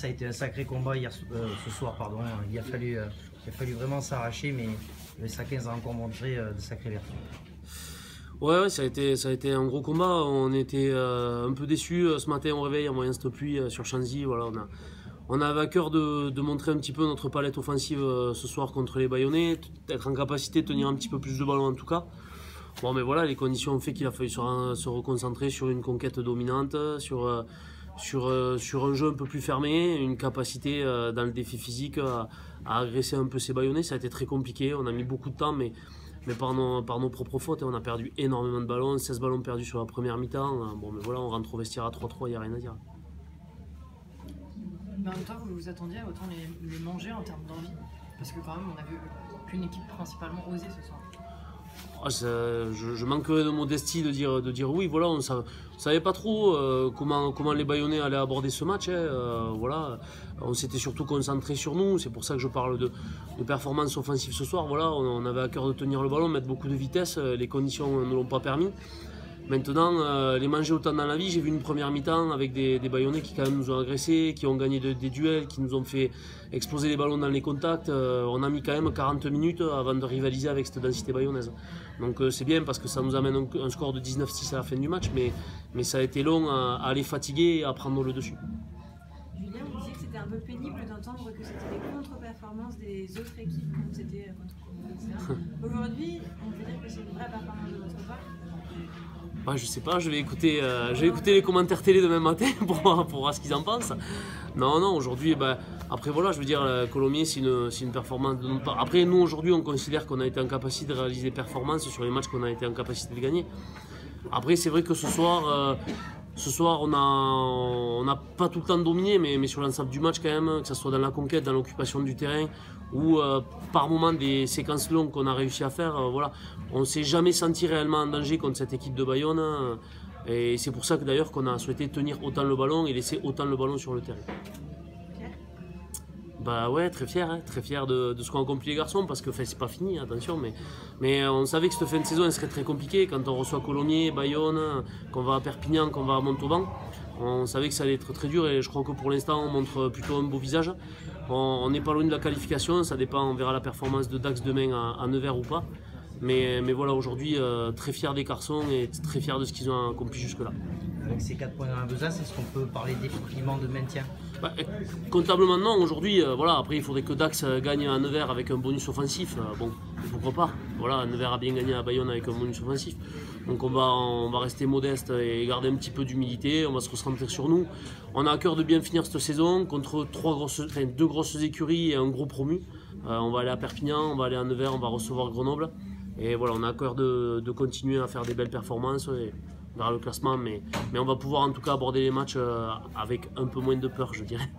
ça a été un sacré combat ce soir. Pardon. Il a fallu vraiment s'arracher, mais le Sac-15 a encore montré de sacrées vertus. Ouais, ça a été un gros combat. On était un peu déçus ce matin au réveil en voyant cette pluie sur Chanzy. Voilà, on avait à cœur de montrer un petit peu notre palette offensive ce soir contre les Bayonnais, être en capacité de tenir un petit peu plus de ballon en tout cas. Bon, mais voilà, les conditions ont fait qu'il a fallu se reconcentrer sur une conquête dominante, sur un jeu un peu plus fermé, une capacité dans le défi physique à agresser un peu ces Bayonnais. Ça a été très compliqué, on a mis beaucoup de temps, mais par nos propres fautes, on a perdu énormément de ballons, 16 ballons perdus sur la première mi-temps. Bon, mais voilà, on rentre au vestiaire à 3-3, il n'y a rien à dire. Mais en même temps, vous vous attendiez à autant les manger en termes d'envie? Parce que quand même, on a vu qu'une équipe principalement osée ce soir. Je manquerais de modestie de dire oui, voilà, on ne savait pas trop comment les Bayonnais allaient aborder ce match. Voilà. On s'était surtout concentré sur nous, c'est pour ça que je parle de performance offensive ce soir. Voilà, on avait à cœur de tenir le ballon, mettre beaucoup de vitesse, les conditions ne l'ont pas permis. Maintenant, les manger autant dans la vie, j'ai vu une première mi-temps avec des Bayonnais qui quand même nous ont agressés, qui ont gagné des duels, qui nous ont fait exploser les ballons dans les contacts. On a mis quand même 40 minutes avant de rivaliser avec cette densité bayonnaise. Donc c'est bien parce que ça nous amène un score de 19-6 à la fin du match, mais ça a été long à les fatiguer et à prendre le dessus. Julien, vous disiez que c'était un peu pénible d'entendre que c'était des contre-performances des autres équipes comme c'était contre Colombie. Aujourd'hui, on peut dire que c'est une vraie performance de votre part? Bah, je sais pas, je vais écouter les commentaires télé demain matin pour voir ce qu'ils en pensent. Non, aujourd'hui, après voilà, je veux dire, Colomiers, c'est une performance de notre part. Après, nous, aujourd'hui, on considère qu'on a été en capacité de réaliser des performances sur les matchs qu'on a été en capacité de gagner. Après, c'est vrai que ce soir, on n'a pas tout le temps dominé, mais sur l'ensemble du match quand même, que ce soit dans la conquête, dans l'occupation du terrain, ou par moment des séquences longues qu'on a réussi à faire, voilà. On ne s'est jamais senti réellement en danger contre cette équipe de Bayonne. Et c'est pour ça que d'ailleurs qu'on a souhaité tenir autant le ballon et laisser autant le ballon sur le terrain. Bah ouais, très fier de ce qu'ont accompli les garçons, parce que c'est pas fini, attention, mais on savait que cette fin de saison elle serait très compliquée quand on reçoit Colomiers, Bayonne, qu'on va à Perpignan, qu'on va à Montauban. On savait que ça allait être très dur et je crois que pour l'instant on montre plutôt un beau visage. On n'est pas loin de la qualification, ça dépend, on verra la performance de Dax demain à Nevers ou pas. Mais voilà, aujourd'hui, très fier des garçons et très fier de ce qu'ils ont accompli jusque-là. Avec ces 4 points à besace, est-ce qu'on peut parler définitivement de maintien? Comptablement non, aujourd'hui, voilà, après il faudrait que Dax gagne à Nevers avec un bonus offensif. Bon, pourquoi pas? Voilà, Nevers a bien gagné à Bayonne avec un bonus offensif. Donc on va rester modeste et garder un petit peu d'humilité, on va se recentrer sur nous. On a à cœur de bien finir cette saison contre deux grosses écuries et un gros promu. On va aller à Perpignan, on va aller à Nevers, on va recevoir Grenoble. Et voilà, on a à cœur de continuer à faire des belles performances et vers le classement, mais on va pouvoir en tout cas aborder les matchs avec un peu moins de peur, je dirais.